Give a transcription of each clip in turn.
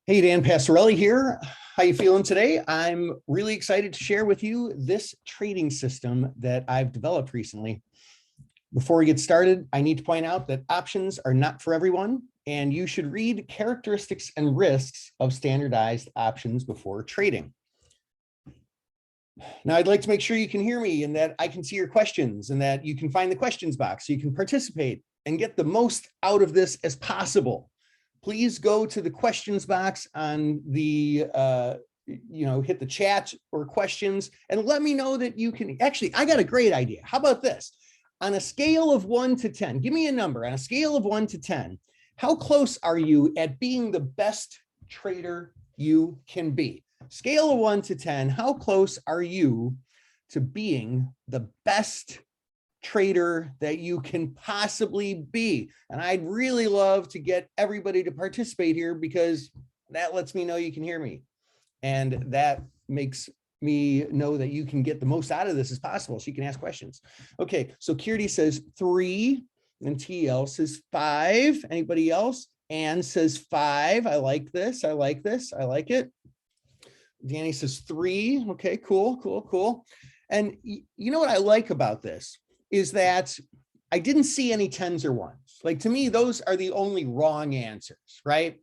Hey, Dan Passarelli here. How you feeling today? I'm really excited to share with you this trading system that I've developed recently. Before we get started, I need to point out that options are not for everyone, and you should read characteristics and risks of standardized options before trading. Now, I'd like to make sure you can hear me and that I can see your questions and that you can find the questions box so you can participate and get the most out of this as possible. Please go to the questions box on the, hit the chat or questions and let me know that you can. Actually, I got a great idea. How about this? On a scale of 1 to 10, give me a number. On a scale of 1 to 10, how close are you at being the best trader you can be? Scale of 1 to 10, how close are you to being the best trader that you can possibly be? And I'd really love to get everybody to participate here because that lets me know you can hear me. And that makes me know that you can get the most out of this as possible so you can ask questions. Okay, so Kirti says 3 and TL says 5. Anybody else? Anne says 5. I like this. I like this. I like it. Danny says 3. Okay, cool. And you know what I like about this is that I didn't see any 10s or 1s. Like, to me, those are the only wrong answers, right?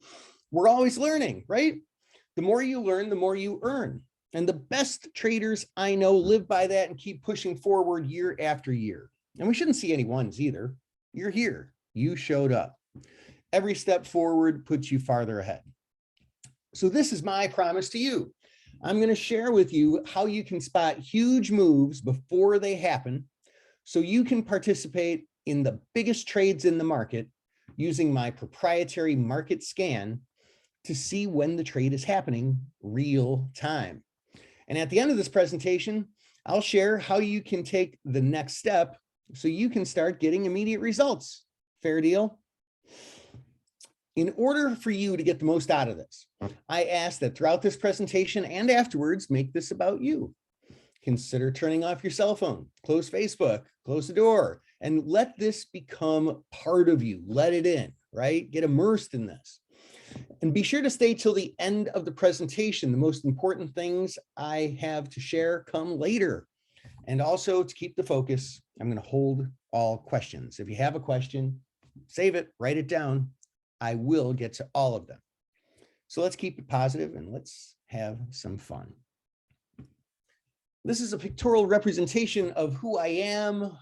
We're always learning, right? The more you learn, the more you earn. And the best traders I know live by that and keep pushing forward year after year. And we shouldn't see any 1s either. You're here. You showed up. Every step forward puts you farther ahead. So this is my promise to you. I'm going to share with you how you can spot huge moves before they happen so you can participate in the biggest trades in the market using my proprietary market scan to see when the trade is happening real time. And at the end of this presentation, I'll share how you can take the next step so you can start getting immediate results. Fair deal? In order for you to get the most out of this, I ask that throughout this presentation and afterwards, make this about you. Consider turning off your cell phone, close Facebook, close the door, and let this become part of you. Let it in, right? Get immersed in this. And be sure to stay till the end of the presentation. The most important things I have to share come later. And also, to keep the focus, I'm going to hold all questions. If you have a question, save it, write it down. I will get to all of them. So let's keep it positive and let's have some fun. This is a pictorial representation of who I am,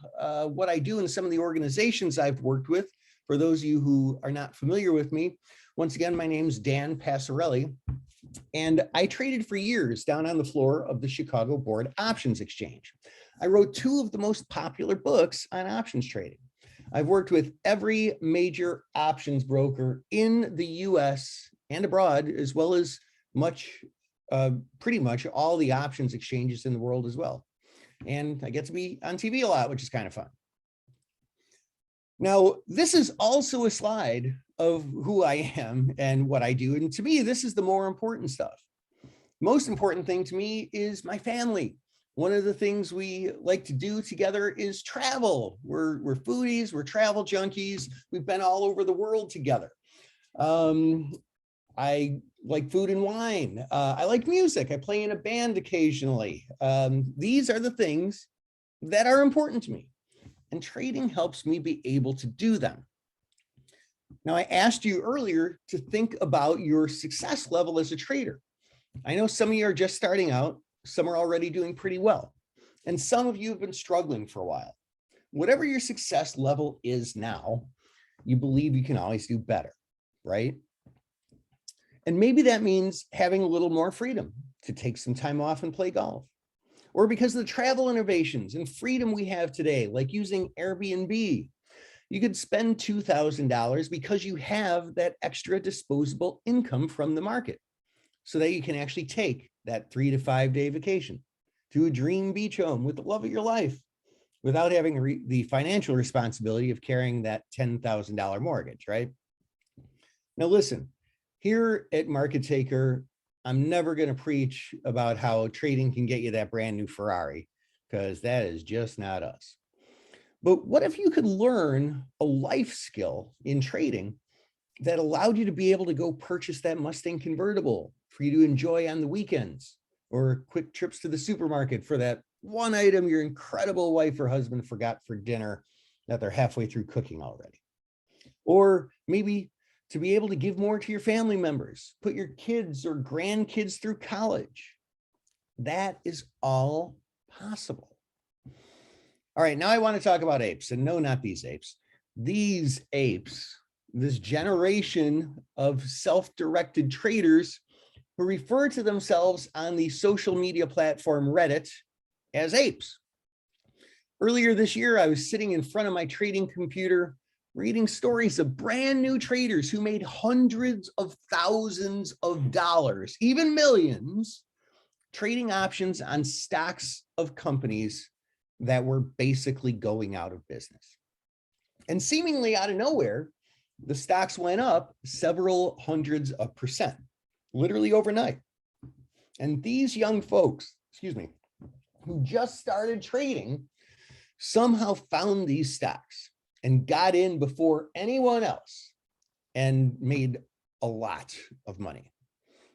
what I do in some of the organizations I've worked with. For those of you who are not familiar with me, once again, my name's Dan Passarelli, and I traded for years down on the floor of the Chicago Board Options Exchange. I wrote 2 of the most popular books on options trading. I've worked with every major options broker in the US and abroad, as well as pretty much all the options exchanges in the world as well. And I get to be on TV a lot, which is kind of fun. Now, this is also a slide of who I am and what I do. And to me, this is the more important stuff. Most important thing to me is my family. One of the things we like to do together is travel. We're foodies, we're travel junkies. We've been all over the world together. I like food and wine. I like music. I play in a band occasionally. These are the things that are important to me. And trading helps me be able to do them. Now, I asked you earlier to think about your success level as a trader. I know some of you are just starting out. Some are already doing pretty well. And some of you have been struggling for a while. Whatever your success level is now, you believe you can always do better, right? And maybe that means having a little more freedom to take some time off and play golf. Or because of the travel innovations and freedom we have today, like using Airbnb, you could spend $2,000 because you have that extra disposable income from the market so that you can actually take that 3 to 5 day vacation to a dream beach home with the love of your life without having the financial responsibility of carrying that $10,000 mortgage, right? Now, listen, here at Market Taker, I'm never going to preach about how trading can get you that brand new Ferrari, because that is just not us. But what if you could learn a life skill in trading that allowed you to be able to go purchase that Mustang convertible for you to enjoy on the weekends, or quick trips to the supermarket for that one item your incredible wife or husband forgot for dinner that they're halfway through cooking already. Or maybe to be able to give more to your family members, put your kids or grandkids through college. That is all possible. All right, now I want to talk about apes, and no, not these apes. These apes, this generation of self-directed traders who refer to themselves on the social media platform Reddit as apes. Earlier this year, I was sitting in front of my trading computer, reading stories of brand new traders who made hundreds of thousands of dollars, even millions, trading options on stocks of companies that were basically going out of business. And seemingly out of nowhere, the stocks went up several hundreds of percent, literally overnight. And these young folks, who just started trading, somehow found these stocks and got in before anyone else and made a lot of money.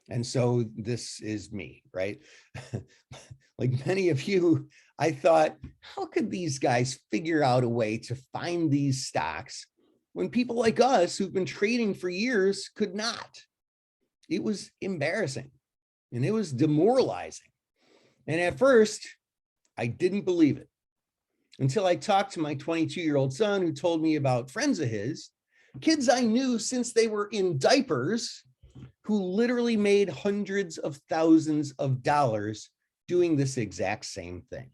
And so this is me, right? Like many of you, I thought, how could these guys figure out a way to find these stocks when people like us who've been trading for years could not? It was embarrassing and it was demoralizing. And at first, I didn't believe it until I talked to my 22-year-old son, who told me about friends of his, kids I knew since they were in diapers, who literally made hundreds of thousands of dollars doing this exact same thing.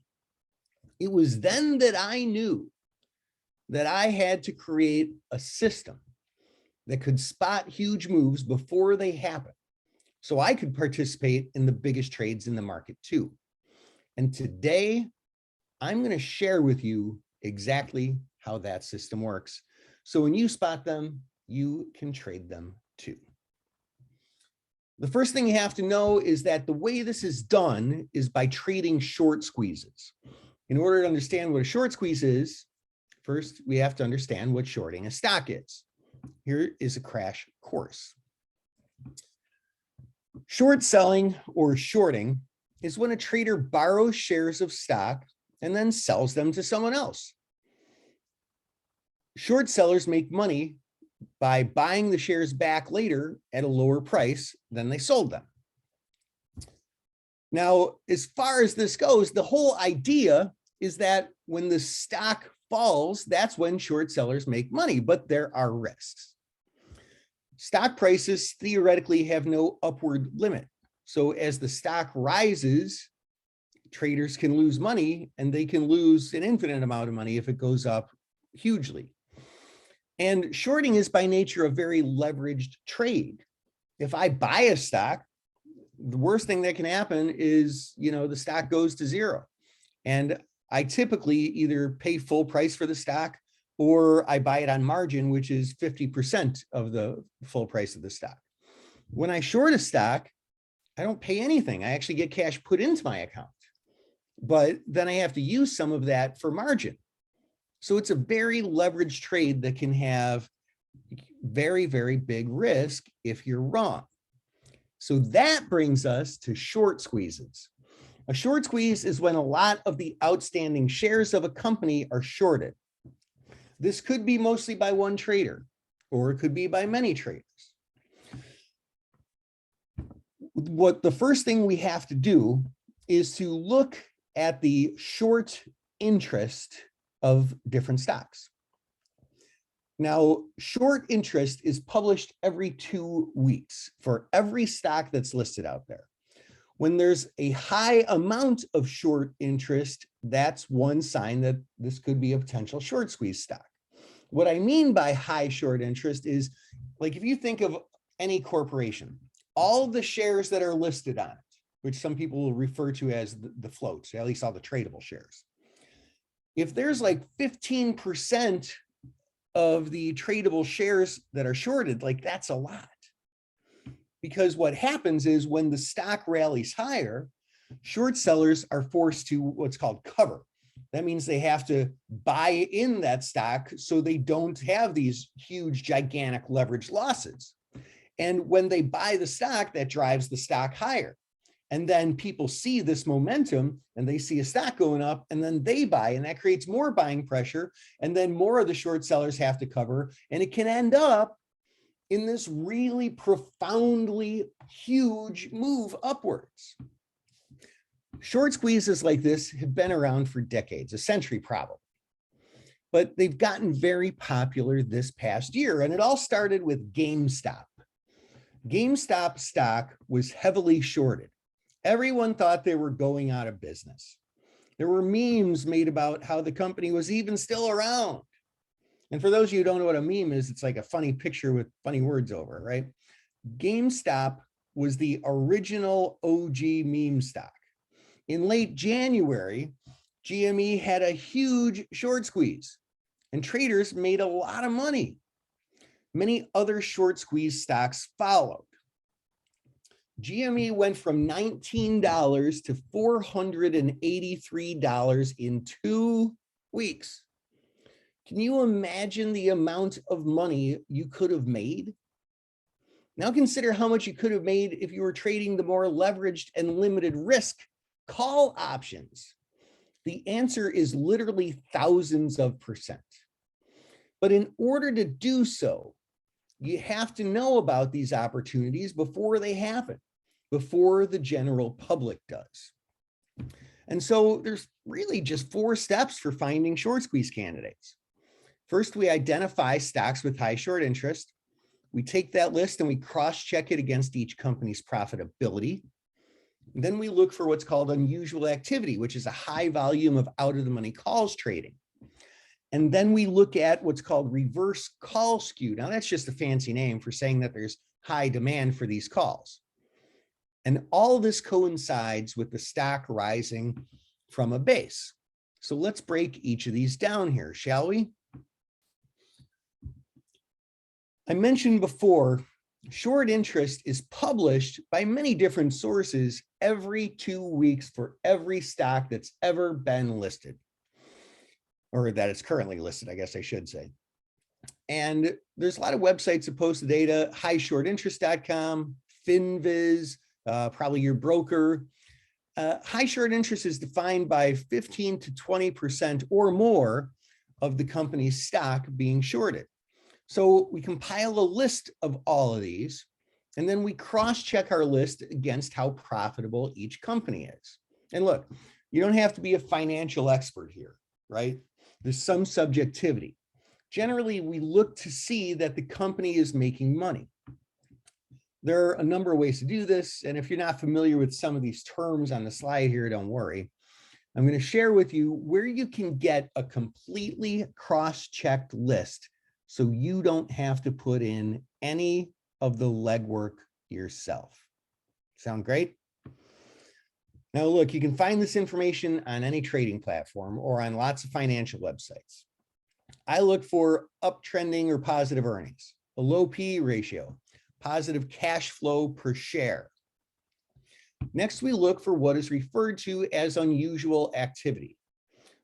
It was then that I knew that I had to create a system that could spot huge moves before they happen, so I could participate in the biggest trades in the market too. And today, I'm going to share with you exactly how that system works. So when you spot them, you can trade them too. The first thing you have to know is that the way this is done is by trading short squeezes. In order to understand what a short squeeze is, first we have to understand what shorting a stock is. Here is a crash course. Short selling or shorting is when a trader borrows shares of stock and then sells them to someone else. Short sellers make money by buying the shares back later at a lower price than they sold them. Now, as far as this goes, the whole idea is that when the stock falls, that's when short sellers make money, but there are risks. Stock prices theoretically have no upward limit. So as the stock rises, traders can lose money, and they can lose an infinite amount of money if it goes up hugely. And shorting is by nature a very leveraged trade. If I buy a stock, the worst thing that can happen is, the stock goes to zero. And I typically either pay full price for the stock, or I buy it on margin, which is 50% of the full price of the stock. When I short a stock, I don't pay anything. I actually get cash put into my account, but then I have to use some of that for margin. So it's a very leveraged trade that can have very, very big risk if you're wrong. So that brings us to short squeezes. A short squeeze is when a lot of the outstanding shares of a company are shorted. This could be mostly by one trader, or it could be by many traders. What the first thing we have to do is to look at the short interest of different stocks. Now, short interest is published every 2 weeks for every stock that's listed out there. When there's a high amount of short interest, that's one sign that this could be a potential short squeeze stock. What I mean by high short interest is, like, if you think of any corporation, all the shares that are listed on it, which some people will refer to as the floats, at least all the tradable shares. If there's like 15% of the tradable shares that are shorted, like, that's a lot. Because what happens is when the stock rallies higher, short sellers are forced to what's called cover. That means they have to buy in that stock so they don't have these huge, gigantic leverage losses. And when they buy the stock, that drives the stock higher. And then people see this momentum and they see a stock going up and then they buy, and that creates more buying pressure. And then more of the short sellers have to cover, and it can end up in this really profoundly huge move upwards. Short squeezes like this have been around for decades, a century probably, but they've gotten very popular this past year. And it all started with GameStop. GameStop stock was heavily shorted. Everyone thought they were going out of business. There were memes made about how the company was even still around. And for those of you who don't know what a meme is, it's like a funny picture with funny words over it, right? GameStop was the original OG meme stock. In late January, GME had a huge short squeeze and traders made a lot of money. Many other short squeeze stocks followed. GME went from $19 to $483 in 2 weeks. Can you imagine the amount of money you could have made? Now consider how much you could have made if you were trading the more leveraged and limited risk call options. The answer is literally thousands of percent. But in order to do so, you have to know about these opportunities before they happen, before the general public does. And so there's really just 4 steps for finding short squeeze candidates. First, we identify stocks with high short interest. We take that list and we cross-check it against each company's profitability. And then we look for what's called unusual activity, which is a high volume of out-of-the-money calls trading. And then we look at what's called reverse call skew. Now, that's just a fancy name for saying that there's high demand for these calls. And all this coincides with the stock rising from a base. So let's break each of these down here, shall we? I mentioned before, short interest is published by many different sources every 2 weeks for every stock that's ever been listed, or that it's currently listed, I guess I should say. And there's a lot of websites that post the data, highshortinterest.com, FinViz, probably your broker. High short interest is defined by 15 to 20% or more of the company's stock being shorted. So we compile a list of all of these, and then we cross-check our list against how profitable each company is. And look, you don't have to be a financial expert here, right? There's some subjectivity. Generally, we look to see that the company is making money. There are a number of ways to do this, and if you're not familiar with some of these terms on the slide here, don't worry. I'm going to share with you where you can get a completely cross-checked list so you don't have to put in any of the legwork yourself. Sound great? Now look, you can find this information on any trading platform or on lots of financial websites. I look for uptrending or positive earnings, a low PE ratio, positive cash flow per share. Next, we look for what is referred to as unusual activity.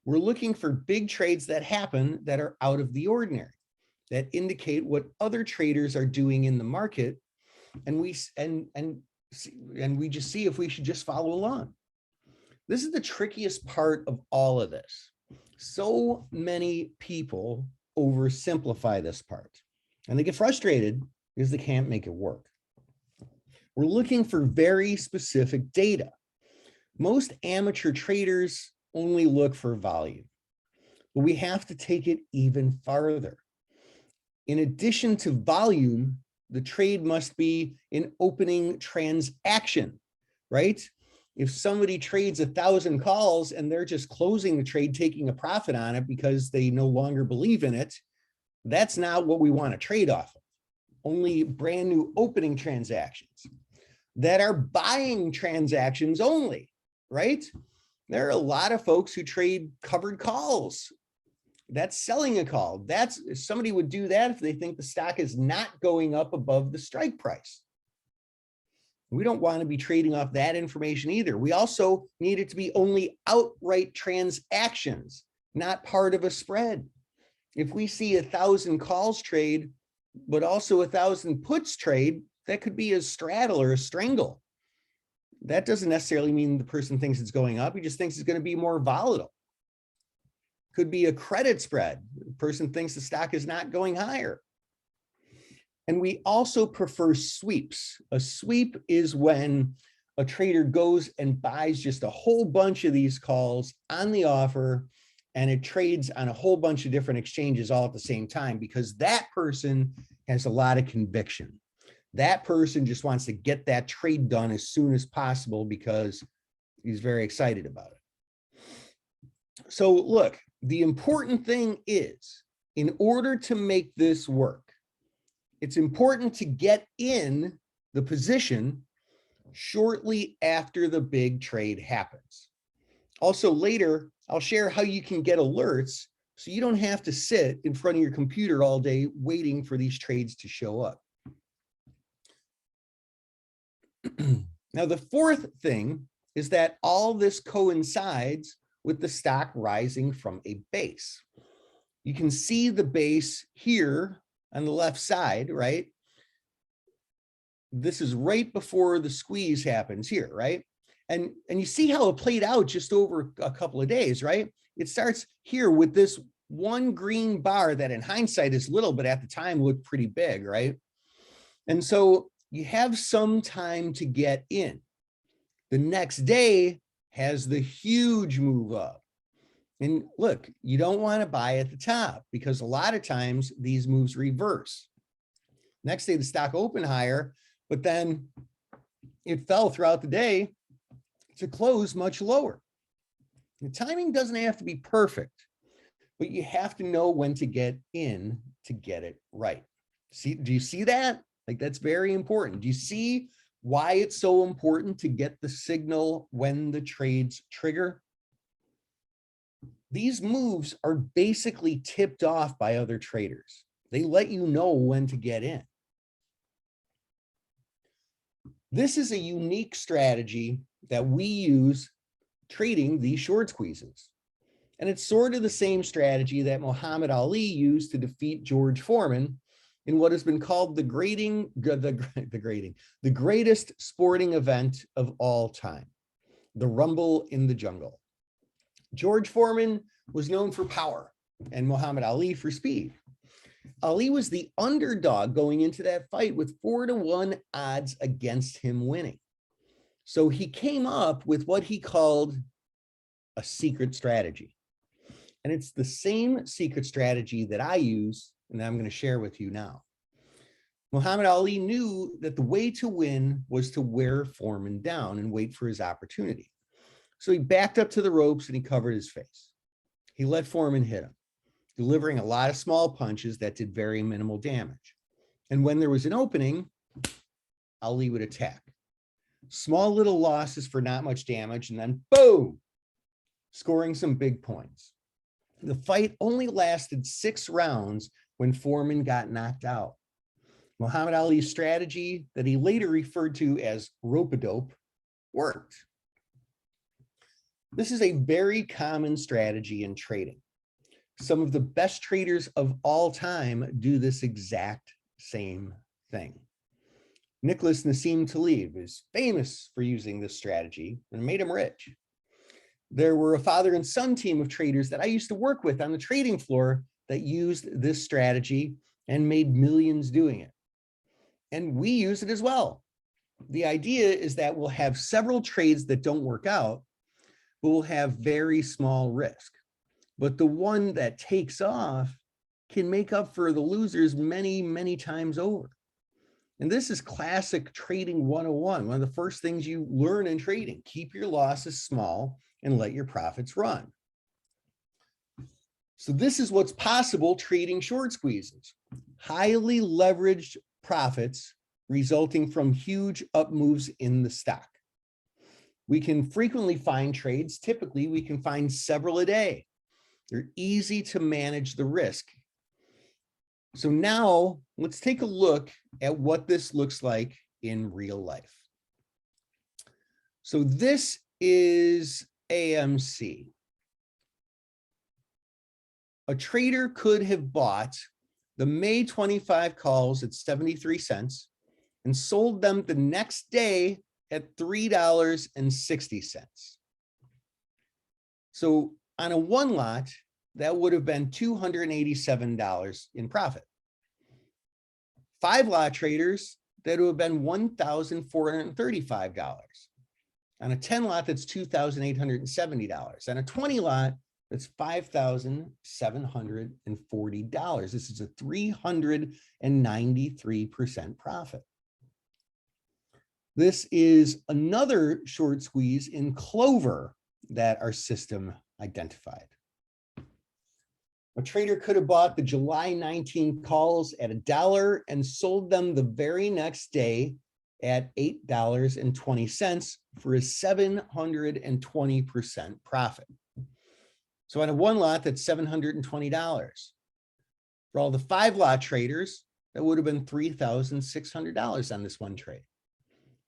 We're looking for big trades that happen that are out of the ordinary, that indicate what other traders are doing in the market, and we just see if we should just follow along. This is the trickiest part of all of this. So many people oversimplify this part, and they get frustrated because they can't make it work. We're looking for very specific data. Most amateur traders only look for volume, but we have to take it even farther. In addition to volume, the trade must be an opening transaction, right? If somebody trades 1,000 calls and they're just closing the trade, taking a profit on it because they no longer believe in it, that's not what we want to trade off of. Only brand new opening transactions that are buying transactions only, right? There are a lot of folks who trade covered calls. That's selling a call. Somebody would do that if they think the stock is not going up above the strike price. We don't want to be trading off that information either. We also need it to be only outright transactions, not part of a spread. If we see 1,000 calls trade, but also 1,000 puts trade, that could be a straddle or a strangle. That doesn't necessarily mean the person thinks it's going up. He just thinks it's going to be more volatile. Could be a credit spread. The person thinks the stock is not going higher. And we also prefer sweeps. A sweep is when a trader goes and buys just a whole bunch of these calls on the offer, and it trades on a whole bunch of different exchanges all at the same time, because that person has a lot of conviction. That person just wants to get that trade done as soon as possible because he's very excited about it. So look, the important thing is, in order to make this work, it's important to get in the position shortly after the big trade happens. Also later, I'll share how you can get alerts so you don't have to sit in front of your computer all day waiting for these trades to show up. Now, the fourth thing is that all this coincides with the stock rising from a base. You can see the base here on the left side, right? This is right before the squeeze happens here, right? And you see how it played out just over a couple of days, right? It starts here with this one green bar that in hindsight is little, but at the time looked pretty big, right? And so you have some time to get in. The next day has the huge move up. And look, you don't want to buy at the top because a lot of times these moves reverse. Next day, the stock opened higher, but then it fell throughout the day to close much lower. The timing doesn't have to be perfect, but you have to know when to get in to get it right. See, do you see that? Like, that's very important. Do you see why it's so important to get the signal when the trades trigger? These moves are basically tipped off by other traders. They let you know when to get in. This is a unique strategy that we use trading these short squeezes. And it's sort of the same strategy that Muhammad Ali used to defeat George Foreman in what has been called the greatest sporting event of all time, the Rumble in the Jungle. George Foreman was known for power and Muhammad Ali for speed. Ali was the underdog going into that fight with 4-to-1 odds against him winning. So he came up with what he called a secret strategy. And it's the same secret strategy that I use and that I'm going to share with you now. Muhammad Ali knew that the way to win was to wear Foreman down and wait for his opportunity. So he backed up to the ropes and he covered his face. He let Foreman hit him, delivering a lot of small punches that did very minimal damage. And when there was an opening, Ali would attack. Small little losses for not much damage, and then boom, scoring some big points. The fight only lasted 6 rounds when Foreman got knocked out. Muhammad Ali's strategy that he later referred to as rope-a-dope worked. This is a very common strategy in trading. Some of the best traders of all time do this exact same thing. Nicholas Nassim Taleb is famous for using this strategy and it made him rich. There were a father and son team of traders that I used to work with on the trading floor that used this strategy and made millions doing it. And we use it as well. The idea is that we'll have several trades that don't work out, but we'll have very small risk. But the one that takes off can make up for the losers many, many times over. And this is classic trading 101. One of the first things you learn in trading: keep your losses small and let your profits run. So this is what's possible trading short squeezes. Highly leveraged profits resulting from huge up moves in the stock. We can frequently find trades. Typically, we can find several a day. They're easy to manage the risk. So now let's take a look at what this looks like in real life. So this is AMC. A trader could have bought the May 25 calls at 73 cents and sold them the next day at $3.60. So on a one lot, that would have been $287 in profit. 5 lot traders, that would have been $1,435. On a 10 lot, that's $2,870. On a 20 lot, that's $5,740. This is a 393% profit. This is another short squeeze in Clover that our system identified. A trader could have bought the July 19 calls at $1 and sold them the very next day at $8.20 for a 720% profit. So on a one lot, that's $720. For all the 5 lot traders, that would have been $3,600 on this one trade.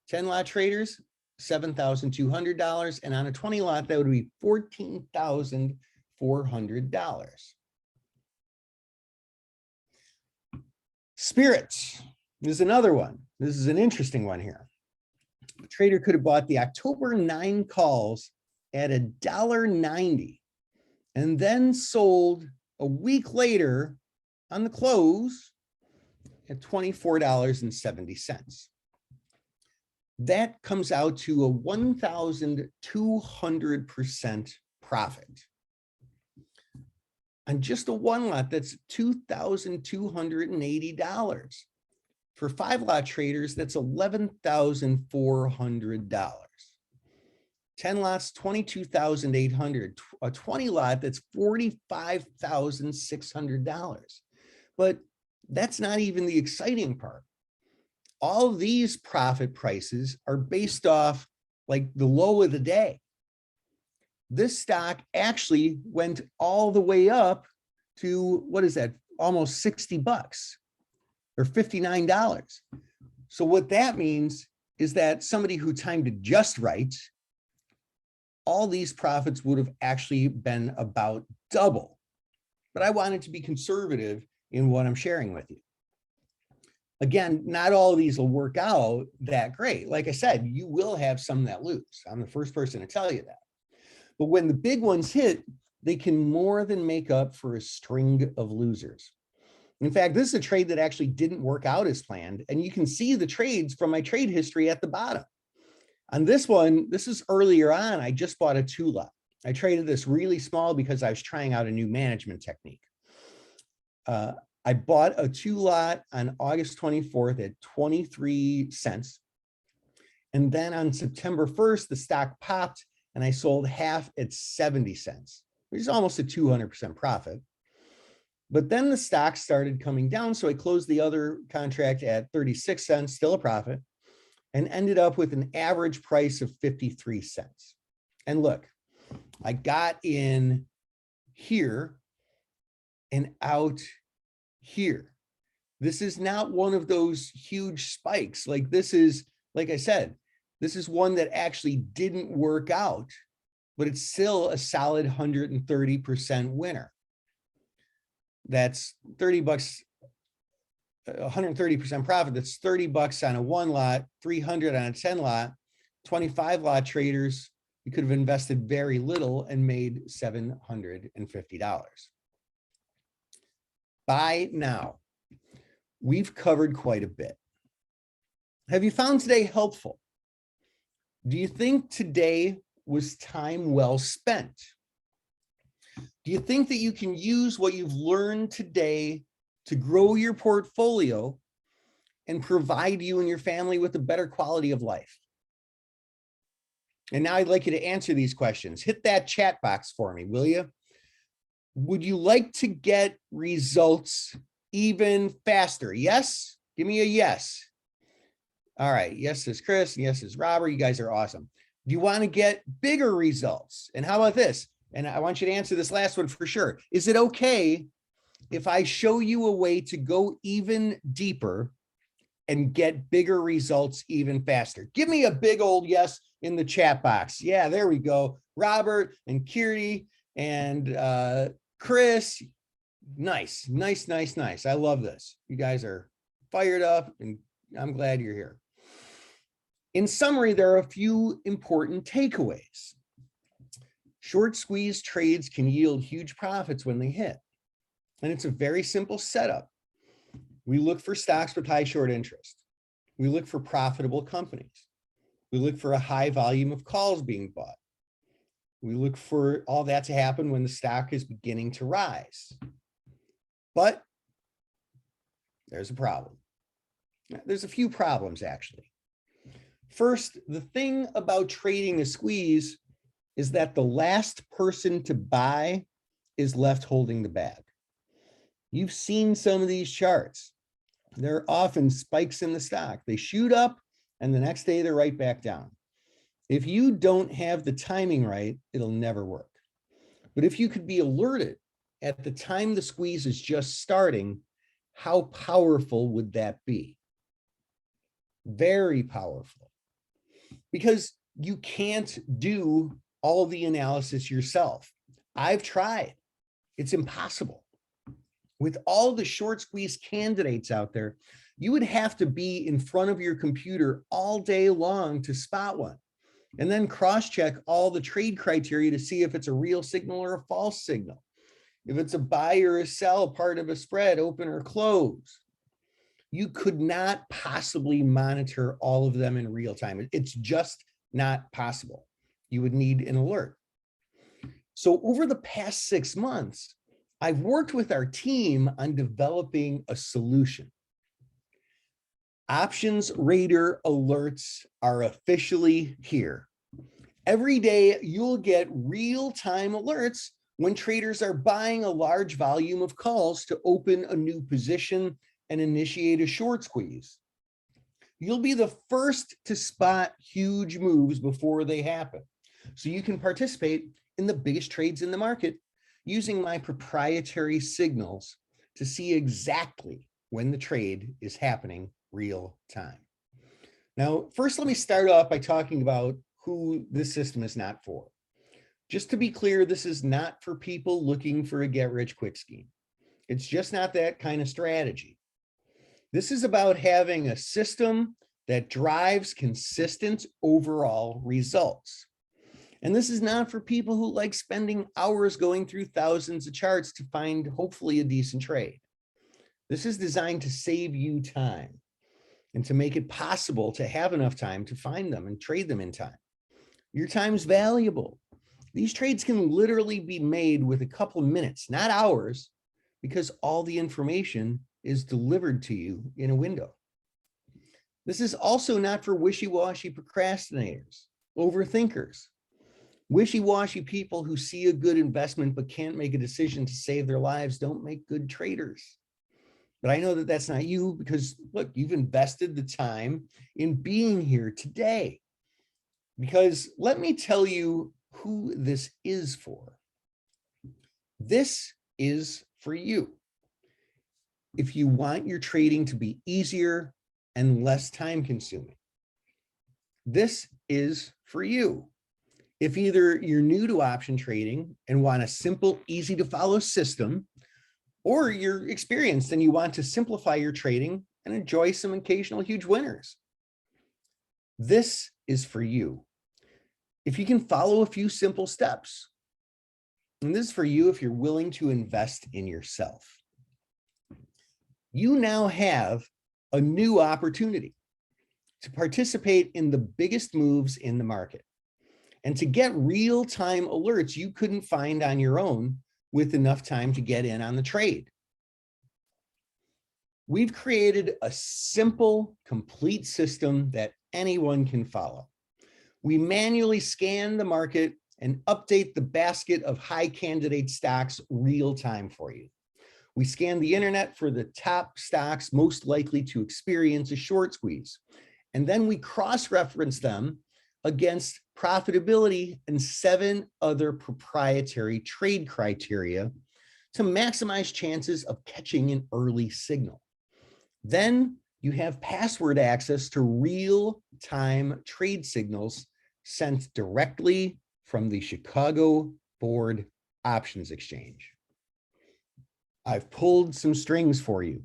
10 lot traders, $7,200. And on a 20 lot, that would be $14,400. Spirits. This is another one. This is an interesting one here. A trader could have bought the October 9 calls at $1.90 and then sold a week later on the close at $24.70. That comes out to a 1,200% profit. On just a one lot, that's $2,280. For 5 lot traders, that's $11,400. 10 lots, $22,800. A 20 lot, that's $45,600. But that's not even the exciting part. All these profit prices are based off like the low of the day. This stock actually went all the way up to, what is that? Almost 60 bucks or $59. So what that means is that somebody who timed it just right, all these profits would have actually been about double. But I wanted to be conservative in what I'm sharing with you. Again, not all of these will work out that great. Like I said, you will have some that lose. I'm the first person to tell you that. But when the big ones hit, they can more than make up for a string of losers. In fact, this is a trade that actually didn't work out as planned. And you can see the trades from my trade history at the bottom. On this one, this is earlier on, I just bought a 2 lot. I traded this really small because I was trying out a new management technique. I bought a 2 lot on August 24th at 23 cents. And then on September 1st, the stock popped and I sold half at 70 cents, which is almost a 200% profit. But then the stock started coming down. So I closed the other contract at 36 cents, still a profit, and ended up with an average price of 53 cents. And look, I got in here and out here. This is not one of those huge spikes. Like this is, like I said, this is one that actually didn't work out, but it's still a solid 130% winner. That's 30 bucks, 130% profit. That's 30 bucks on a 1 lot, 300 on a 10 lot, 25 lot traders. You could have invested very little and made $750. By now, we've covered quite a bit. Have you found today helpful? Do you think today was time well spent? Do you think that you can use what you've learned today to grow your portfolio and provide you and your family with a better quality of life? And now I'd like you to answer these questions. Hit that chat box for me, will you? Would you like to get results even faster? Yes? Give me a yes. All right. Yes is Chris. Yes is Robert. You guys are awesome. Do you want to get bigger results? And how about this? And I want you to answer this last one for sure. Is it okay if I show you a way to go even deeper and get bigger results even faster? Give me a big old yes in the chat box. Yeah, there we go. Robert and Kiri and Chris. Nice, nice, nice, nice. I love this. You guys are fired up and I'm glad you're here. In summary, there are a few important takeaways. Short squeeze trades can yield huge profits when they hit. And it's a very simple setup. We look for stocks with high short interest. We look for profitable companies. We look for a high volume of calls being bought. We look for all that to happen when the stock is beginning to rise. But there's a problem. There's a few problems, actually. First, the thing about trading a squeeze is that the last person to buy is left holding the bag. You've seen some of these charts. There are often spikes in the stock. They shoot up and the next day they're right back down. If you don't have the timing right, it'll never work. But if you could be alerted at the time the squeeze is just starting, how powerful would that be? Very powerful. Because you can't do all the analysis yourself. I've tried. It's impossible. With all the short squeeze candidates out there, you would have to be in front of your computer all day long to spot one, and then cross-check all the trade criteria to see if it's a real signal or a false signal. If it's a buy or a sell part of a spread, open or close. You could not possibly monitor all of them in real time. It's just not possible. You would need an alert. So over the past 6 months, I've worked with our team on developing a solution. Options Radar alerts are officially here. Every day, you'll get real-time alerts when traders are buying a large volume of calls to open a new position and initiate a short squeeze. You'll be the first to spot huge moves before they happen, so you can participate in the biggest trades in the market using my proprietary signals to see exactly when the trade is happening real time. Now, first, let me start off by talking about who this system is not for. Just to be clear, this is not for people looking for a get-rich-quick scheme. It's just not that kind of strategy. This is about having a system that drives consistent overall results. And this is not for people who like spending hours going through thousands of charts to find hopefully a decent trade. This is designed to save you time and to make it possible to have enough time to find them and trade them in time. Your time is valuable. These trades can literally be made with a couple of minutes, not hours, because all the information is delivered to you in a window. This is also not for wishy-washy procrastinators, overthinkers, wishy-washy people who see a good investment but can't make a decision to save their lives. Don't make good traders. But I know that that's not you, because look, you've invested the time in being here today. Because let me tell you who this is for. This is for you. If you want your trading to be easier and less time consuming, this is for you. If either you're new to option trading and want a simple, easy to follow system, or you're experienced and you want to simplify your trading and enjoy some occasional huge winners, this is for you. If you can follow a few simple steps, and this is for you if you're willing to invest in yourself. You now have a new opportunity to participate in the biggest moves in the market and to get real-time alerts you couldn't find on your own with enough time to get in on the trade. We've created a simple, complete system that anyone can follow. We manually scan the market and update the basket of high candidate stocks real time for you. We scan the internet for the top stocks most likely to experience a short squeeze. And then we cross-reference them against profitability and 7 other proprietary trade criteria to maximize chances of catching an early signal. Then you have password access to real-time trade signals sent directly from the Chicago Board Options Exchange. I've pulled some strings for you.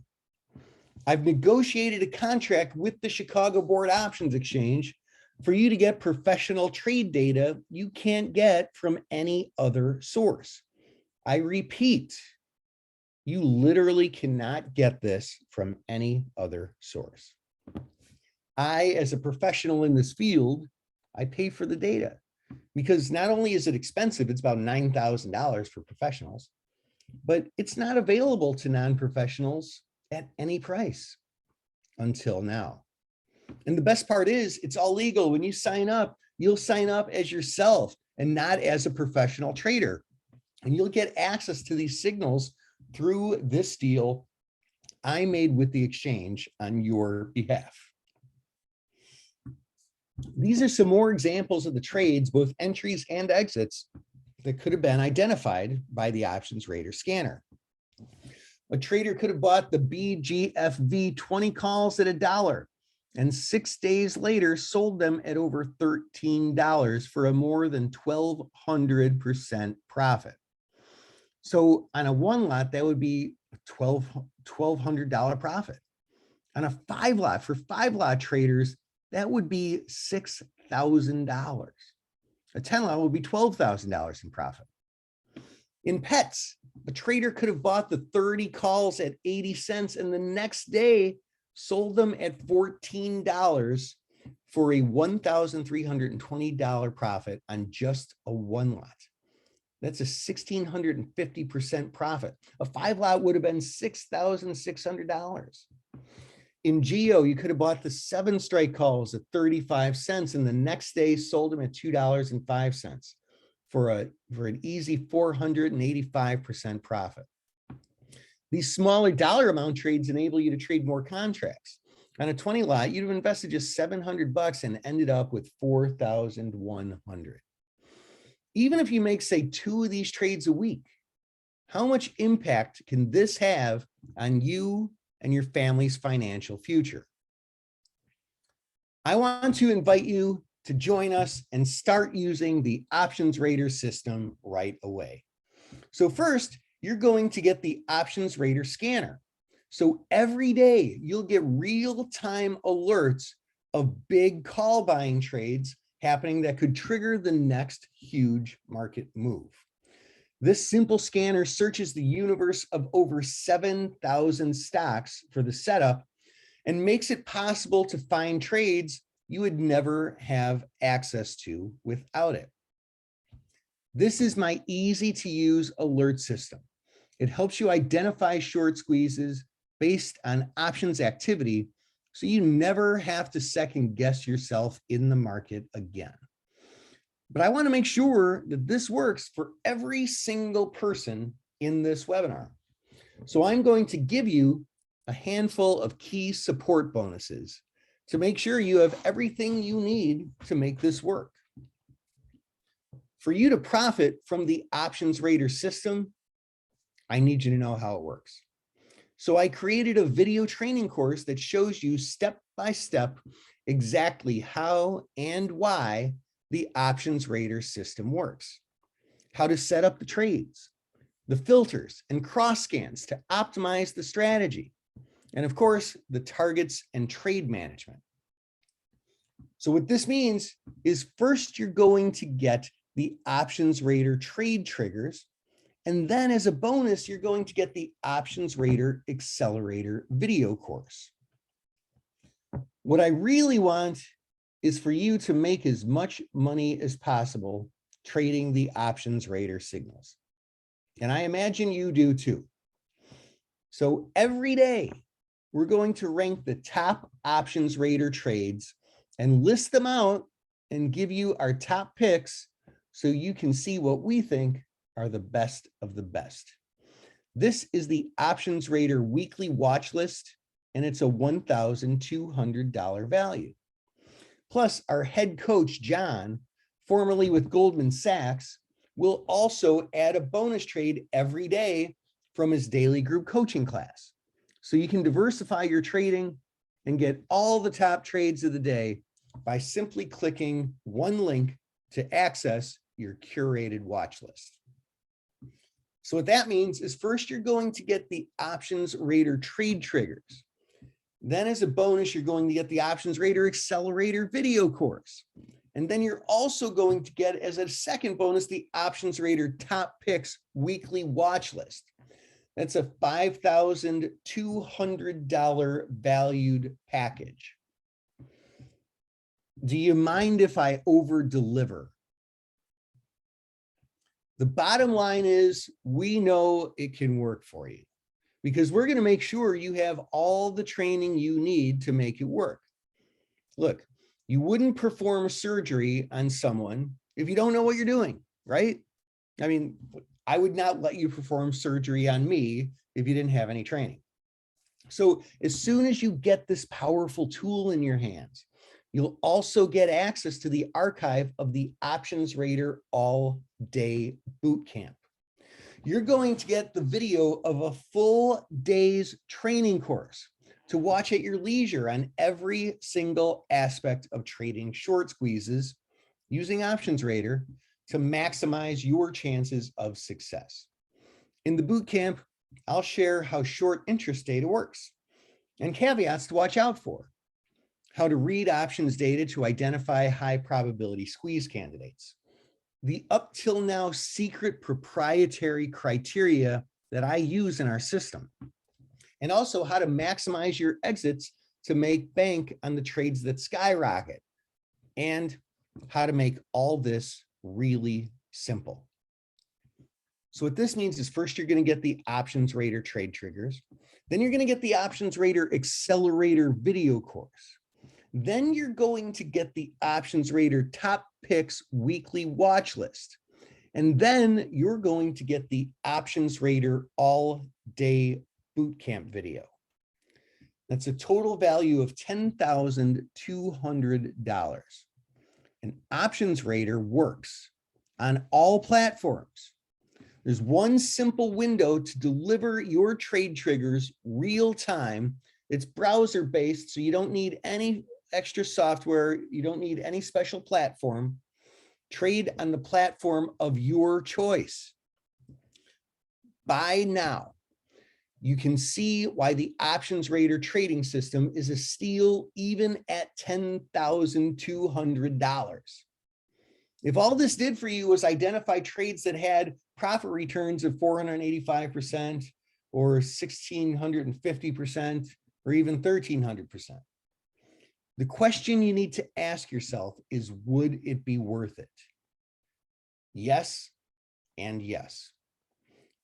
I've negotiated a contract with the Chicago Board Options Exchange for you to get professional trade data you can't get from any other source. I repeat, you literally cannot get this from any other source. I, as a professional in this field, I pay for the data because not only is it expensive, it's about $9,000 for professionals, but it's not available to non-professionals at any price until now. And the best part is it's all legal. When you sign up, you'll sign up as yourself and not as a professional trader. And you'll get access to these signals through this deal I made with the exchange on your behalf. These are some more examples of the trades, both entries and exits, that could have been identified by the Options Rater scanner. A trader could have bought the BGFV 20 calls at $1 and 6 days later sold them at over $13 for a more than 1,200% profit. So on a one lot, that would be $1,200 profit. On a 5 lot, for 5 lot traders, that would be $6,000. A 10 lot would be $12,000 in profit. In pets, a trader could have bought the 30 calls at 80 cents and the next day sold them at $14 for a $1,320 profit on just a 1 lot. That's a 1,650% profit. A 5 lot would have been $6,600. In Geo, you could have bought the 7 strike calls at 35 cents and the next day sold them at $2.05 for an easy 485% profit. These smaller dollar amount trades enable you to trade more contracts. On a 20 lot, you'd have invested just $700 and ended up with 4,100. Even if you make, say, 2 of these trades a week, how much impact can this have on you and your family's financial future? I want to invite you to join us and start using the Options Rater system right away. So first, you're going to get the Options Rater scanner. So every day you'll get real-time alerts of big call buying trades happening that could trigger the next huge market move. This simple scanner searches the universe of over 7,000 stocks for the setup and makes it possible to find trades you would never have access to without it. This is my easy to use alert system. It helps you identify short squeezes based on options activity, so you never have to second guess yourself in the market again. But I want to make sure that this works for every single person in this webinar. So I'm going to give you a handful of key support bonuses to make sure you have everything you need to make this work. For you to profit from the Options Rater system, I need you to know how it works. So I created a video training course that shows you step by step exactly how and why the Options Rater system works, how to set up the trades, the filters and cross scans to optimize the strategy, and of course, the targets and trade management. So what this means is first you're going to get the Options Rater trade triggers, and then as a bonus, you're going to get the Options Rater Accelerator video course. What I really want is for you to make as much money as possible trading the Options Rater signals. And I imagine you do too. So every day, we're going to rank the top Options Rater trades and list them out and give you our top picks so you can see what we think are the best of the best. This is the Options Rater weekly watch list, and it's a $1,200 value. Plus, our head coach, John, formerly with Goldman Sachs, will also add a bonus trade every day from his daily group coaching class. So you can diversify your trading and get all the top trades of the day by simply clicking one link to access your curated watch list. So what that means is first you're going to get the Options Rater trade triggers. Then as a bonus, you're going to get the Options Rater Accelerator video course. And then you're also going to get, as a second bonus, the Options Rater Top Picks weekly watch list. That's a $5,200 valued package. Do you mind if I over deliver? The bottom line is we know it can work for you because we're going to make sure you have all the training you need to make it work. Look, you wouldn't perform surgery on someone if you don't know what you're doing, right? I mean, I would not let you perform surgery on me if you didn't have any training. So as soon as you get this powerful tool in your hands, you'll also get access to the archive of the Options Rater all-day bootcamp. You're going to get the video of a full day's training course to watch at your leisure on every single aspect of trading short squeezes using Options Rater to maximize your chances of success. In the bootcamp, I'll share how short interest data works and caveats to watch out for, how to read options data to identify high probability squeeze candidates, the up till now secret proprietary criteria that I use in our system, and also how to maximize your exits to make bank on the trades that skyrocket, and how to make all this really simple. So what this means is first you're going to get the Options Rater trade triggers, then you're going to get the Options Rater Accelerator video course. Then you're going to get the Options Rater Top Picks weekly watch list. And then you're going to get the Options Rater all-day bootcamp video. That's a total value of $10,200. And Options Rater works on all platforms. There's one simple window to deliver your trade triggers real time. It's browser based, so you don't need any extra software. You don't need any special platform. Trade on the platform of your choice. Buy now. You can see why the Options Rater trading system is a steal even at $10,200. If all this did for you was identify trades that had profit returns of 485% or 1,650% or even 1,300%, the question you need to ask yourself is, would it be worth it? Yes and yes.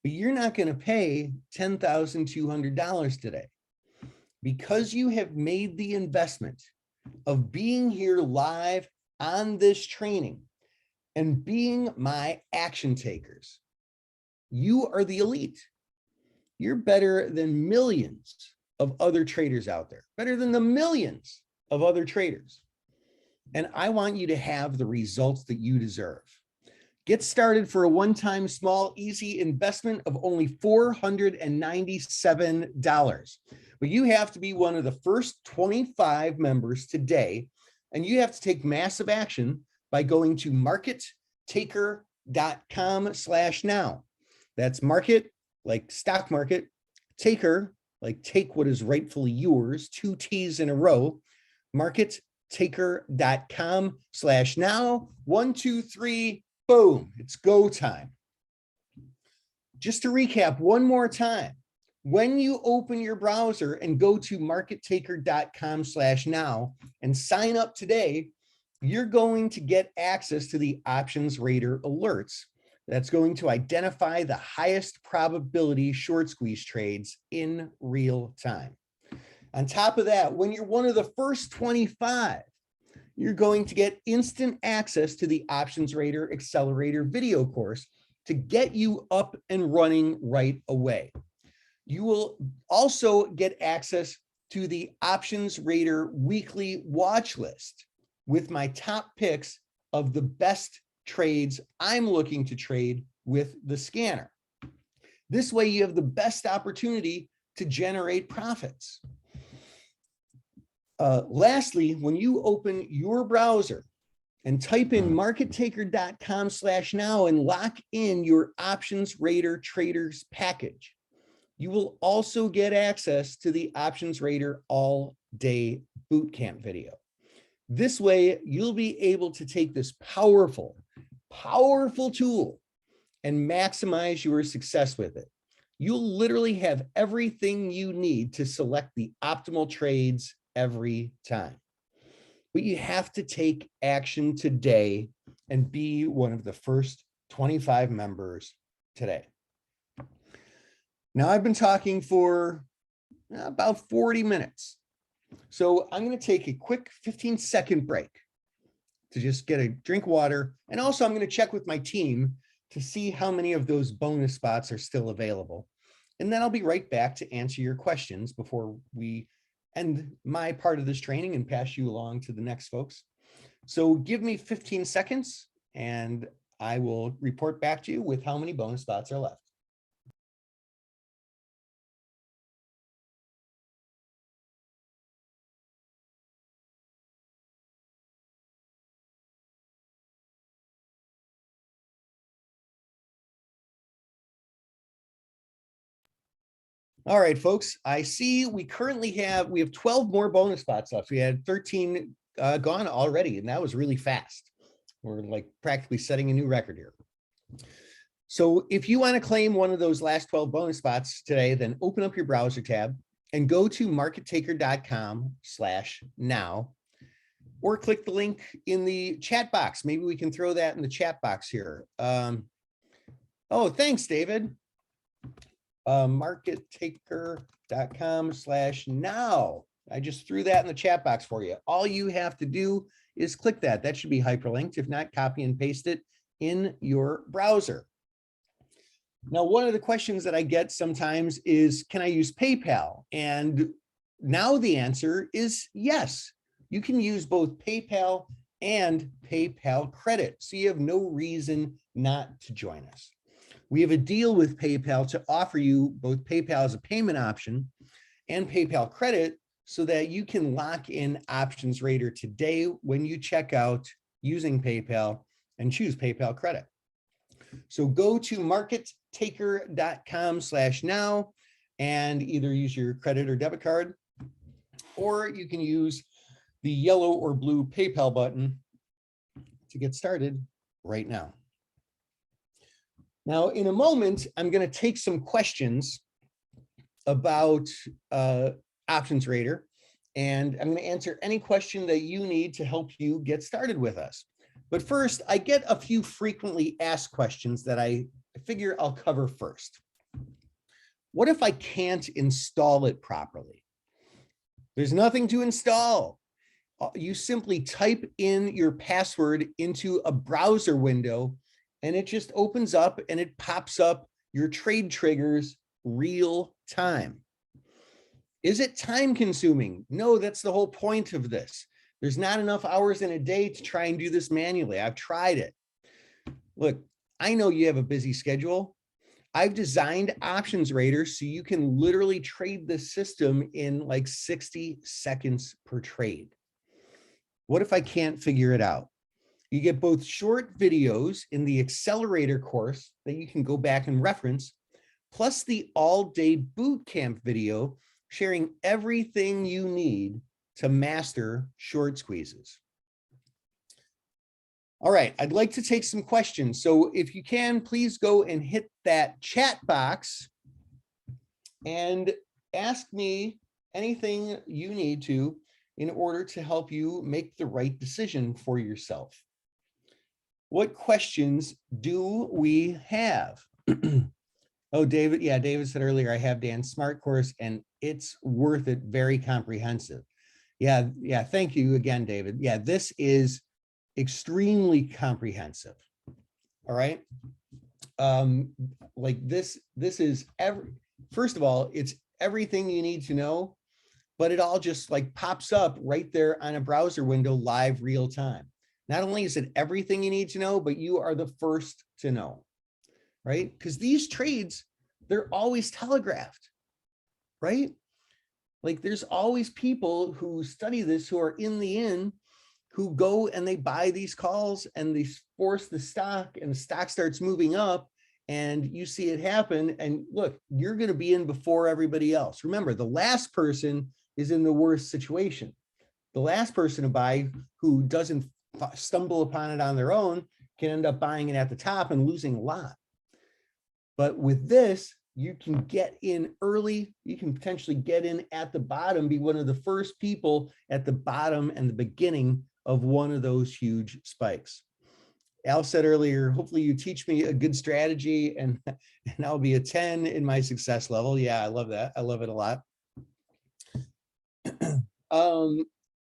But you're not going to pay $10,200 today because you have made the investment of being here live on this training and being my action takers. You are the elite. You're better than millions of other traders out there, better than the millions of other traders. And I want you to have the results that you deserve. Get started for a one-time small, easy investment of only $497. But you have to be one of the first 25 members today, and you have to take massive action by going to markettaker.com/now. That's market, like stock market, taker, like take what is rightfully yours, 2 T's in a row, markettaker.com/now. 1, 2, 3, boom, it's go time. Just to recap one more time, when you open your browser and go to markettaker.com/now and sign up today, you're going to get access to the Options Rater alerts. That's going to identify the highest probability short squeeze trades in real time. On top of that, when you're one of the first 25, you're going to get instant access to the Options Rater Accelerator video course to get you up and running right away. You will also get access to the Options Rater weekly watch list with my top picks of the best trades I'm looking to trade with the scanner. This way you have the best opportunity to generate profits. Lastly, when you open your browser and type in markettaker.com/now and lock in your Options Rater Traders package, you will also get access to the Options Rater all-day bootcamp video. This way, you'll be able to take this powerful tool and maximize your success with it. You'll literally have everything you need to select the optimal trades every time. But you have to take action today and be one of the first 25 members today. Now, I've been talking for about 40 minutes. So I'm going to take a quick 15-second break to just get a drink of water. And also I'm going to check with my team to see how many of those bonus spots are still available. And then I'll be right back to answer your questions before we end my part of this training and pass you along to the next folks. So give me 15 seconds and I will report back to you with how many bonus spots are left. All right, folks, I see we currently have 12 more bonus spots left. We had 13 gone already, and that was really fast. We're like practically setting a new record here. So if you want to claim one of those last 12 bonus spots today, then open up your browser tab and go to markettaker.com/now, or click the link in the chat box. Maybe we can throw that in the chat box here. Oh, thanks, David. Markettaker.com/now. I just threw that in the chat box for you. All you have to do is click that. That should be hyperlinked. If not, copy and paste it in your browser. Now, one of the questions that I get sometimes is, can I use PayPal? And now the answer is yes. You can use both PayPal and PayPal credit. So you have no reason not to join us. We have a deal with PayPal to offer you both PayPal as a payment option and PayPal credit so that you can lock in Options Rater today when you check out using PayPal and choose PayPal credit. So go to markettaker.com/now and either use your credit or debit card, or you can use the yellow or blue PayPal button to get started right now. Now, in a moment, I'm going to take some questions about Options Rater, and I'm going to answer any question that you need to help you get started with us. But first, I get a few frequently asked questions that I figure I'll cover first. What if I can't install it properly? There's nothing to install. You simply type in your password into a browser window and it just opens up and it pops up your trade triggers real time. Is it time consuming? No, that's the whole point of this. There's not enough hours in a day to try and do this manually. I've tried it. Look, I know you have a busy schedule. I've designed Options Rater so you can literally trade the system in like 60 seconds per trade. What if I can't figure it out? You get both short videos in the Accelerator course that you can go back and reference, plus the all-day bootcamp video sharing everything you need to master short squeezes. All right, I'd like to take some questions. So if you can, please go and hit that chat box and ask me anything you need to in order to help you make the right decision for yourself. What questions do we have? Oh, David, yeah, David said earlier, I have Dan's Smart course and it's worth it, very comprehensive. Yeah, thank you again, David. Yeah, this is extremely comprehensive. All right. Like this is first of all, it's everything you need to know, but it all just like pops up right there on a browser window live real time. Not only is it everything you need to know, but you are the first to know, right? Because these trades, they're always telegraphed, right? Like there's always people who study this who are in the in who go and they buy these calls and they force the stock and the stock starts moving up and you see it happen. And look, you're going to be in before everybody else. Remember, the last person is in the worst situation. The last person to buy who doesn't stumble upon it on their own can end up buying it at the top and losing a lot. But with this, you can get in early. You can potentially get in at the bottom, be one of the first people at the bottom and the beginning of one of those huge spikes. Al said earlier, hopefully you teach me a good strategy and I'll be a 10 in my success level. Yeah, I love that. I love it a lot.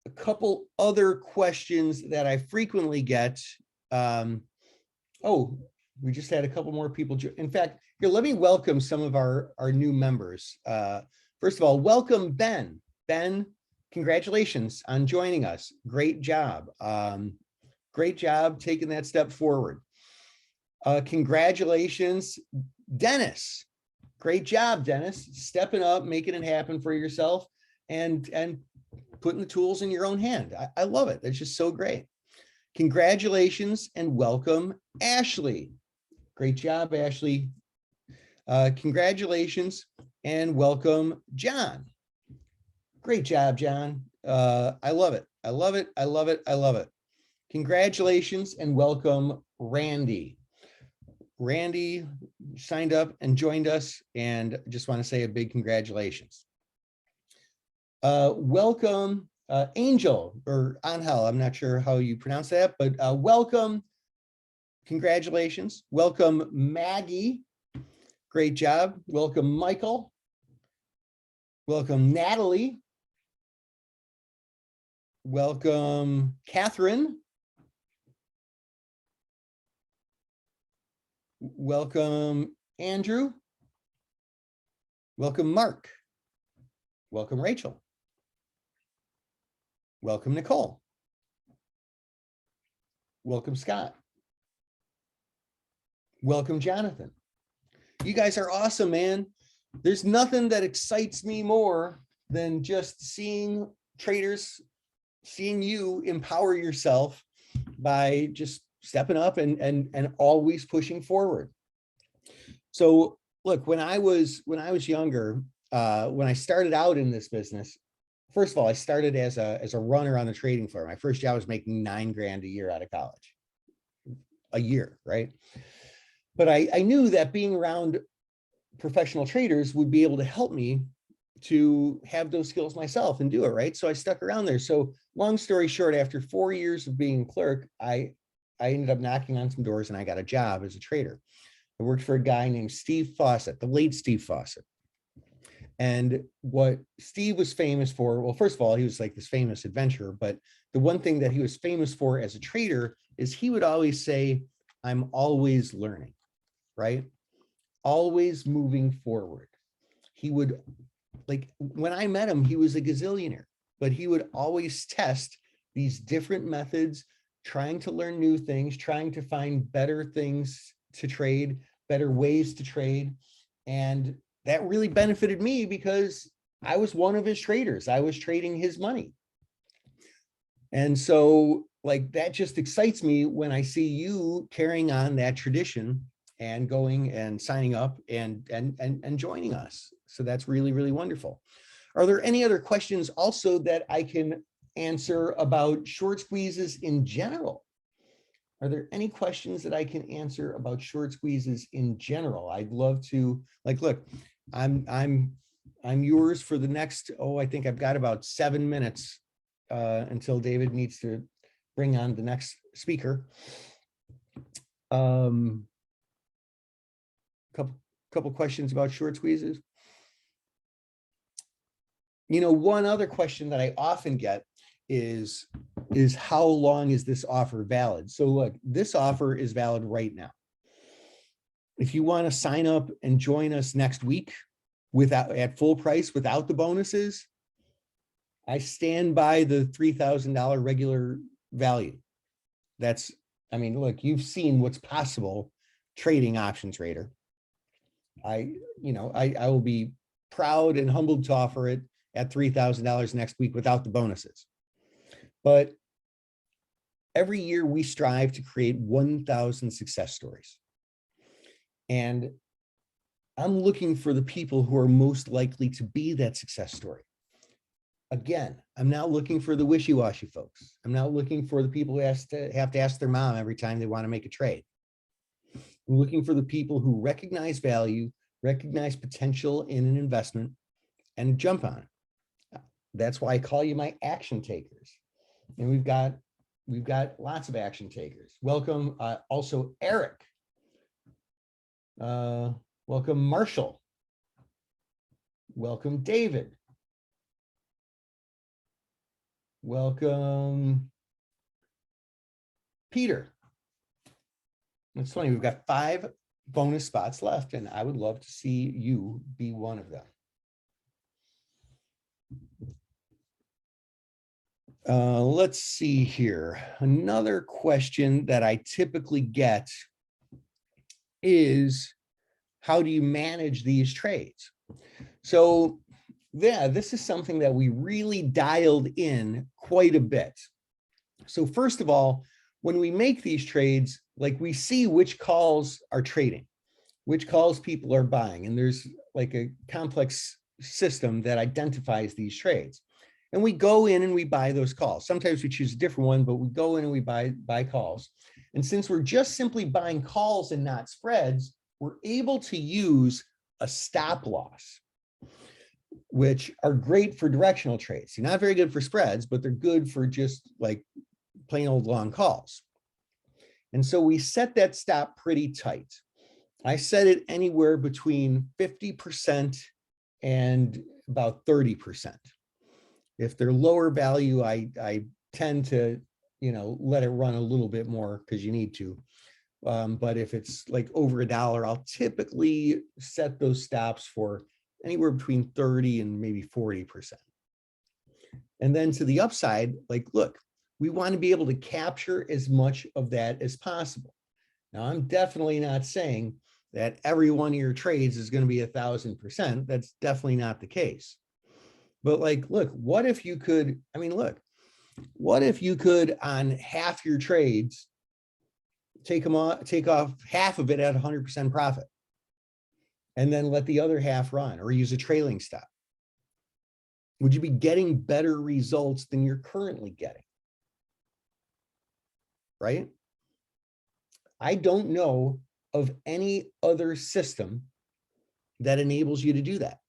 A couple other questions that I frequently get. Oh, we just had a couple more people. In fact, here, let me welcome some of our new members. First of all, welcome Ben. Ben, congratulations on joining us. Great job. Great job taking that step forward. Congratulations, Dennis. Great job, Dennis. Stepping up, making it happen for yourself and putting the tools in your own hand. I love it. That's just so great. Congratulations and welcome, Ashley. Great job, Ashley. Congratulations and welcome, John. Great job, John. I love it. I love it. I love it. I love it. Congratulations and welcome, Randy. Randy signed up and joined us, and just want to say a big congratulations. Welcome, Angel or Angel. I'm not sure how you pronounce that, but welcome. Congratulations. Welcome, Maggie. Great job. Welcome, Michael. Welcome, Natalie. Welcome, Catherine. Welcome, Andrew. Welcome, Mark. Welcome, Rachel. Welcome, Nicole. Welcome, Scott. Welcome, Jonathan. You guys are awesome, man. There's nothing that excites me more than just seeing traders, seeing you empower yourself by just stepping up and always pushing forward. So look, when I was younger, when I started out in this business, first of all, I started as a runner on the trading floor. My first job was making $9 grand a year out of college, a year, right? But I knew that being around professional traders would be able to help me to have those skills myself and do it, right? So I stuck around there. So long story short, after 4 years of being a clerk, I ended up knocking on some doors and I got a job as a trader. I worked for a guy named Steve Fawcett, the late Steve Fawcett. And what Steve was famous for, well, first of all, he was like this famous adventurer, but the one thing that he was famous for as a trader is he would always say, I'm always learning, right? Always moving forward. He would, like, when I met him, he was a gazillionaire, but he would always test these different methods, trying to learn new things, trying to find better things to trade, better ways to trade. And that really benefited me because I was one of his traders. I was trading his money. And so like, that just excites me when I see you carrying on that tradition and going and signing up and joining us. So that's really, really wonderful. Are there any other questions also that I can answer about short squeezes in general? Are there any questions that I can answer about short squeezes in general? I'd love to, like, look, I'm yours for the next, I think I've got about 7 minutes until David needs to bring on the next speaker. Couple questions about short squeezes. You know, one other question that I often get is how long is this offer valid? So look, this offer is valid right now. If you want to sign up and join us next week at full price without the bonuses, I stand by the $3,000 regular value. That's, I mean, look, you've seen what's possible trading option trader. I will be proud and humbled to offer it at $3,000 next week without the bonuses. But every year we strive to create 1,000 success stories. And I'm looking for the people who are most likely to be that success story. Again, I'm not looking for the wishy-washy folks. I'm not looking for the people who have to ask their mom every time they want to make a trade. I'm looking for the people who recognize value, recognize potential in an investment, and jump on it. That's why I call you my action takers. And we've got lots of action takers. Welcome also Eric. Welcome Marshall. Welcome David. Welcome Peter. It's funny, we've got 5 bonus spots left, and I would love to see you be one of them. Let's see here. Another question that I typically get is, how do you manage these trades? So yeah, this is something that we really dialed in quite a bit. So first of all, when we make these trades, like we see which calls are trading, which calls people are buying, and there's like a complex system that identifies these trades. And we go in and we buy those calls. Sometimes we choose a different one, but we go in and we buy calls. And since we're just simply buying calls and not spreads, we're able to use a stop loss, which are great for directional trades. They're not very good for spreads, but they're good for just like plain old long calls. And so we set that stop pretty tight. I set it anywhere between 50% and about 30%. If they're lower value, I tend to, let it run a little bit more because you need to. But if it's like over $1, I'll typically set those stops for anywhere between 30 and maybe 40%. And then to the upside, like, look, we want to be able to capture as much of that as possible. Now, I'm definitely not saying that every one of your trades is going to be 1,000%. That's definitely not the case. But like, look, what if you could, what if you could on half your take off half of it at 100% profit, and then let the other half run, or use a trailing stop? Would you be getting better results than you're currently getting? Right? I don't know of any other system that enables you to do that.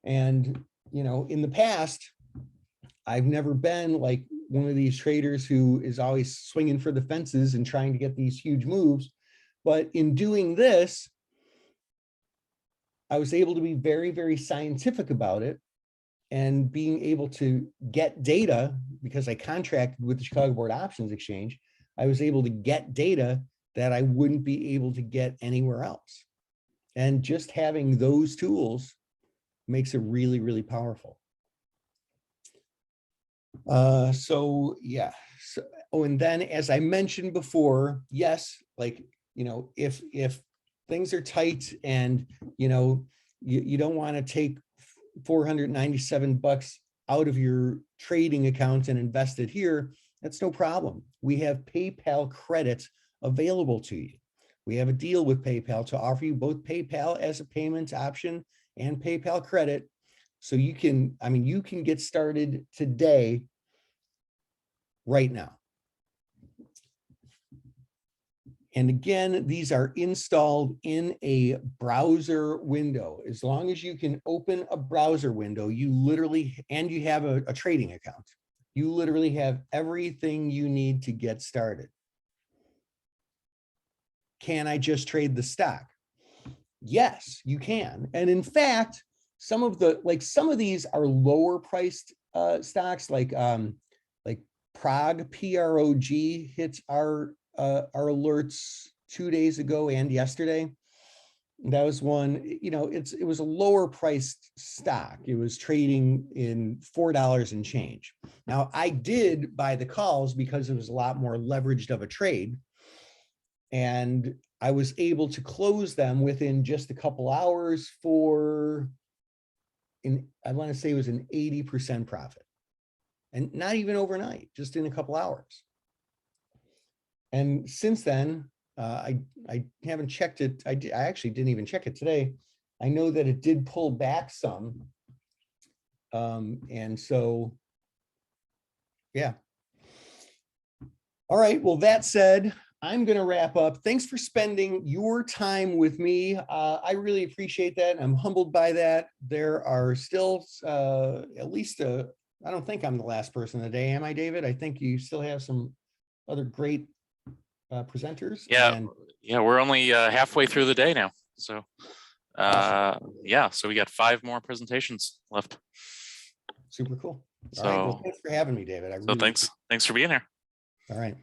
And, in the past, I've never been like one of these traders who is always swinging for the fences and trying to get these huge moves. But in doing this, I was able to be very, very scientific about it, and being able to get data, because I contracted with the Chicago Board Options Exchange, I was able to get data that I wouldn't be able to get anywhere else. And just having those tools makes it really, really powerful. And then as I mentioned before, yes, like, if things are tight and, you don't want to take $497 out of your trading account and invest it here, that's no problem. We have PayPal credit available to you. We have a deal with PayPal to offer you both PayPal as a payment option and PayPal credit. So you can get started today, right now. And again, these are installed in a browser window. As long as you can open a browser window, and you have a trading account, you literally have everything you need to get started. Can I just trade the stock? Yes, you can. And in fact, some of these are lower priced stocks, like Prog, PROG, hits our alerts 2 days ago and yesterday. That was one, it was a lower priced stock. It was trading in $4 and change. Now, I did buy the calls because it was a lot more leveraged of a trade, and I was able to close them within just a couple hours for I want to say it was an 80% profit. And not even overnight, just in a couple hours. And since then, I haven't checked it. I actually didn't even check it today. I know that it did pull back some. And so, yeah. All right, well, that said, I'm going to wrap up. Thanks for spending your time with me. I really appreciate that. I'm humbled by that. There are still at least, I don't think I'm the last person of the day, am I, David? I think you still have some other great presenters. Yeah, and yeah, we're only halfway through the day now. So awesome. yeah, so we got 5 more presentations left. Super cool. So, all right, well, thanks for having me, David. I so really thanks for being here. all right.